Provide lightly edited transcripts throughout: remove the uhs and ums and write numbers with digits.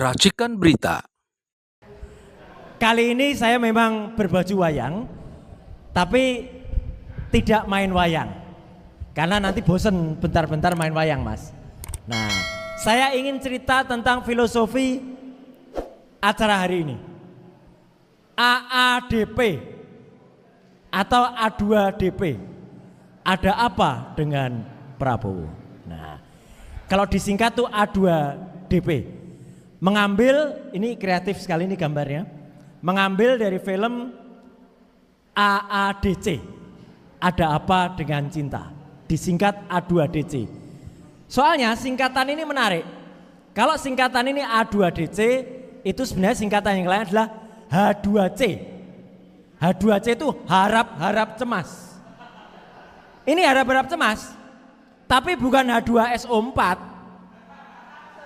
Racikan Berita. Kali ini saya memang berbaju wayang, tapi tidak main wayang. Karena nanti bosen bentar-bentar main wayang, Mas. Nah, saya ingin cerita tentang filosofi acara hari ini. AADP atau A2DP. Ada apa dengan Prabowo? Nah, kalau disingkat tuh A2DP. Mengambil, ini kreatif sekali ini gambarnya. Mengambil dari film AADC. Ada apa dengan cinta? Disingkat A2DC. Soalnya singkatan ini menarik. Kalau singkatan ini A2DC, itu sebenarnya singkatan yang lain adalah H2C. H2C itu harap-harap cemas. Ini harap-harap cemas, tapi bukan H2SO4.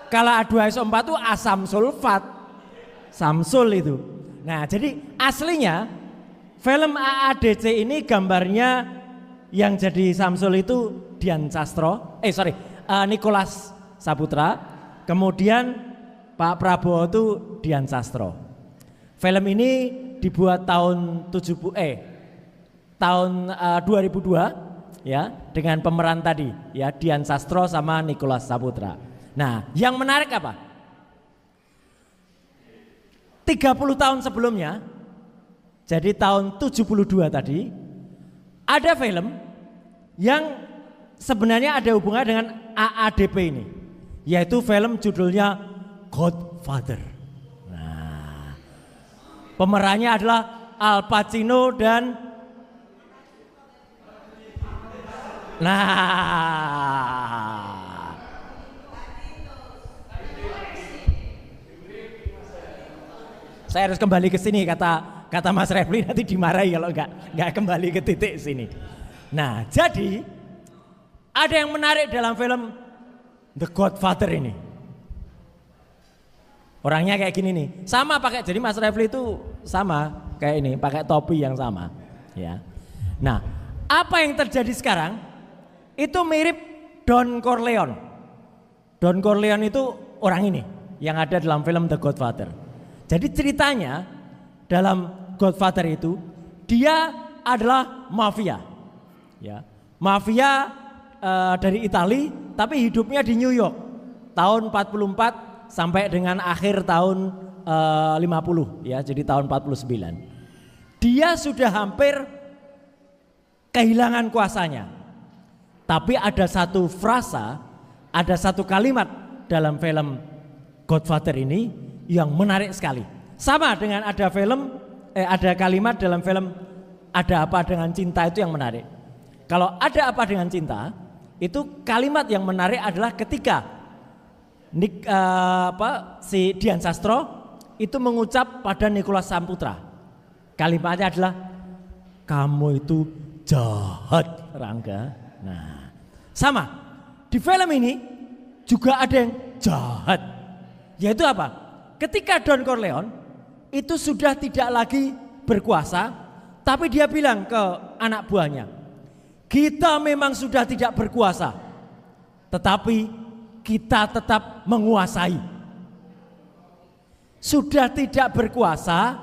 Kalau H2SO4 itu asam sulfat, Samsul itu. Nah, jadi aslinya film AADC ini gambarnya yang jadi Samsul itu Dian Sastro, Nicholas Saputra. Kemudian Pak Prabowo itu Dian Sastro. Film ini dibuat tahun 2002 ya, dengan pemeran tadi ya, Dian Sastro sama Nicholas Saputra. Nah, yang menarik apa? 30 tahun sebelumnya, jadi tahun 72 tadi, ada film yang sebenarnya ada hubungan dengan AADP ini, yaitu film judulnya Godfather. Nah, pemerannya adalah Al Pacino dan saya harus kembali ke sini, kata Mas Refli, nanti dimarahi kalau enggak kembali ke titik sini. Nah, jadi ada yang menarik dalam film The Godfather ini. Orangnya kayak gini nih, sama pakai, jadi Mas Refli itu sama kayak ini, pakai topi yang sama, ya. Nah, apa yang terjadi sekarang itu mirip Don Corleone. Don Corleone itu orang ini yang ada dalam film The Godfather. Jadi ceritanya dalam Godfather itu dia adalah mafia, ya, mafia dari Italia, tapi hidupnya di New York tahun 44 sampai dengan akhir tahun 50, ya, jadi tahun 49. Dia sudah hampir kehilangan kuasanya, tapi ada satu frasa, ada satu kalimat dalam film Godfather ini yang menarik sekali. Sama dengan ada kalimat dalam film Ada Apa Dengan Cinta itu yang menarik. Kalau Ada Apa Dengan Cinta, itu kalimat yang menarik adalah ketika si Dian Sastro itu mengucap pada Nicholas Saputra. Kalimatnya adalah, kamu itu jahat, Rangga. Nah, sama di film ini juga ada yang jahat, yaitu apa? Ketika Don Corleone itu sudah tidak lagi berkuasa, tapi dia bilang ke anak buahnya, kita memang sudah tidak berkuasa, tetapi kita tetap menguasai. Sudah tidak berkuasa,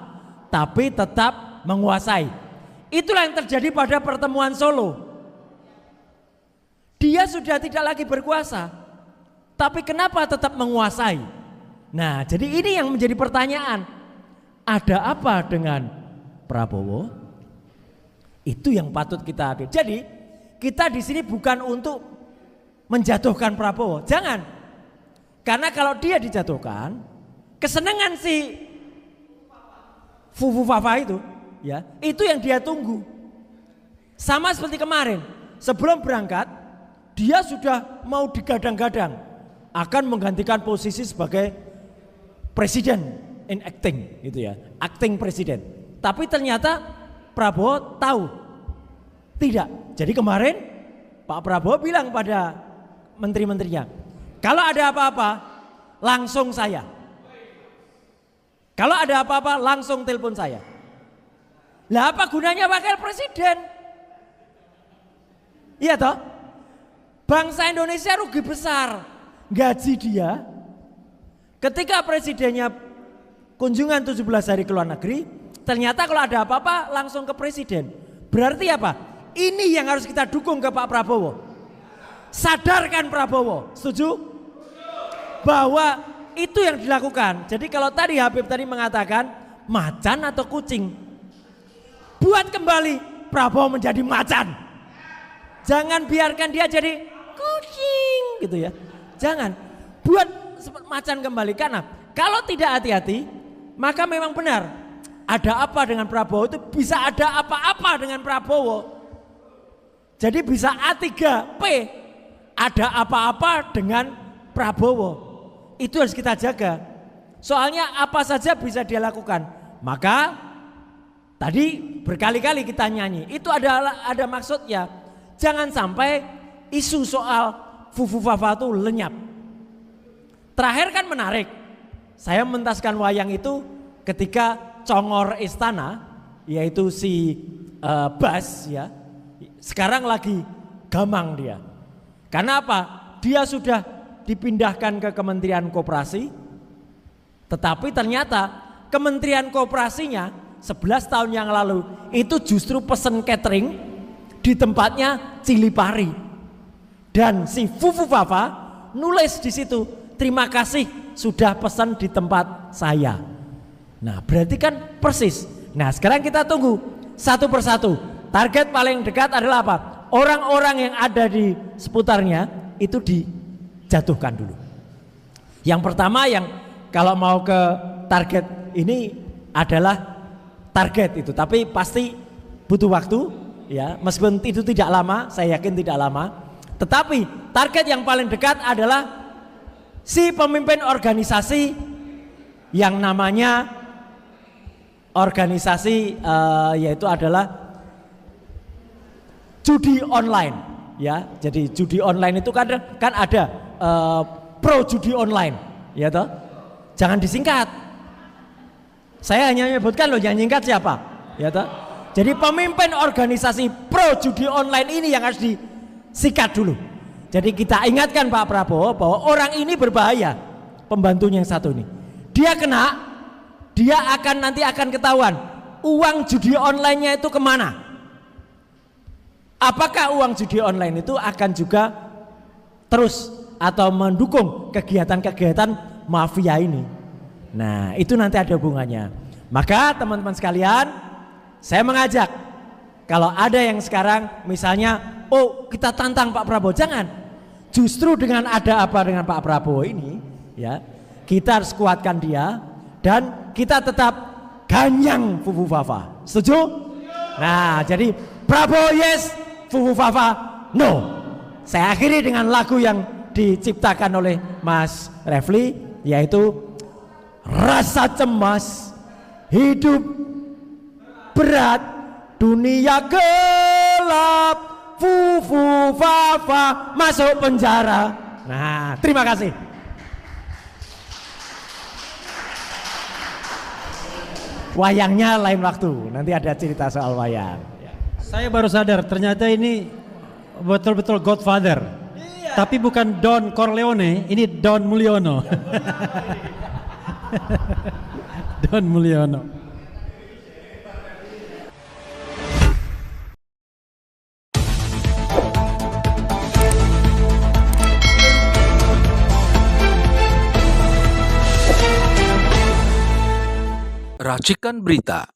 tapi tetap menguasai. Itulah yang terjadi pada pertemuan Solo. Dia sudah tidak lagi berkuasa, tapi kenapa tetap menguasai? Nah, jadi ini yang menjadi pertanyaan. Ada apa dengan Prabowo? Itu yang patut kita ambil. Jadi, kita di sini bukan untuk menjatuhkan Prabowo. Jangan. Karena kalau dia dijatuhkan, kesenangan si Fufu Fafa itu, ya, itu yang dia tunggu. Sama seperti kemarin, sebelum berangkat, dia sudah mau digadang-gadang akan menggantikan posisi sebagai presiden in acting, gitu ya, acting presiden. Tapi ternyata Prabowo tahu tidak. Jadi kemarin Pak Prabowo bilang pada menteri-menterinya, kalau ada apa-apa langsung saya. Kalau ada apa-apa langsung telepon saya. Lah apa gunanya wakil presiden? Iya toh? Bangsa Indonesia rugi besar. Gaji dia Ketika presidennya kunjungan 17 hari ke luar negeri, ternyata kalau ada apa-apa langsung ke presiden. Berarti apa? Ini yang harus kita dukung ke Pak Prabowo. Sadarkan Prabowo, setuju? Bahwa itu yang dilakukan. Jadi kalau tadi Habib tadi mengatakan macan atau kucing, buat kembali Prabowo menjadi macan. Jangan biarkan dia jadi kucing gitu ya. Jangan, buat macan kembali. Karena kalau tidak hati-hati, maka memang benar ada apa dengan Prabowo itu bisa ada apa-apa dengan Prabowo. Jadi bisa A3P, ada apa-apa dengan Prabowo. Itu harus kita jaga. Soalnya apa saja bisa dia lakukan. Maka tadi berkali-kali kita nyanyi, itu ada maksudnya. Jangan sampai isu soal Fufufafa itu lenyap. Terakhir kan menarik, saya mentaskan wayang itu ketika congor istana, yaitu si Bas ya, sekarang lagi gamang dia. Karena apa? Dia sudah dipindahkan ke Kementerian Koperasi, tetapi ternyata Kementerian Koperasinya 11 tahun yang lalu itu justru pesen catering di tempatnya Cilipari. Dan si Fufufafa nulis di situ, terima kasih sudah pesan di tempat saya. Nah berarti kan persis. Nah sekarang kita tunggu satu persatu. Target paling dekat adalah apa? Orang-orang yang ada di seputarnya itu dijatuhkan dulu. Yang pertama yang kalau mau ke target ini adalah target itu, tapi pasti butuh waktu ya, meskipun itu tidak lama, saya yakin tidak lama. Tetapi target yang paling dekat adalah si pemimpin organisasi yang namanya organisasi yaitu adalah judi online ya. Jadi judi online itu kan ada pro judi online ya toh. Jangan disingkat. Saya hanya menyebutkan loh, yang nyingkat siapa ya toh. Jadi pemimpin organisasi pro judi online ini yang harus disikat dulu. Jadi kita ingatkan Pak Prabowo bahwa orang ini berbahaya. Pembantunya yang satu ini, dia kena, dia nanti akan ketahuan uang judi online-nya itu kemana. Apakah uang judi online itu akan juga terus atau mendukung kegiatan-kegiatan mafia ini. Nah itu nanti ada hubungannya. Maka teman-teman sekalian, saya mengajak, kalau ada yang sekarang misalnya, oh kita tantang Pak Prabowo, jangan. Justru dengan ada apa dengan Pak Prabowo ini, ya kita harus kuatkan dia dan kita tetap ganyang Fufufafa. Setuju? Nah jadi Prabowo yes, Fufufafa no. Saya akhiri dengan lagu yang diciptakan oleh Mas Refli, yaitu rasa cemas, hidup berat, dunia gelap, Fufufafa masuk penjara. Nah, terima kasih. Wayangnya lain waktu, nanti ada cerita soal wayang. Saya baru sadar ternyata ini betul-betul Godfather. Iya. Tapi bukan Don Corleone, ini Don Mulyono. Don Mulyono. Racikan Berita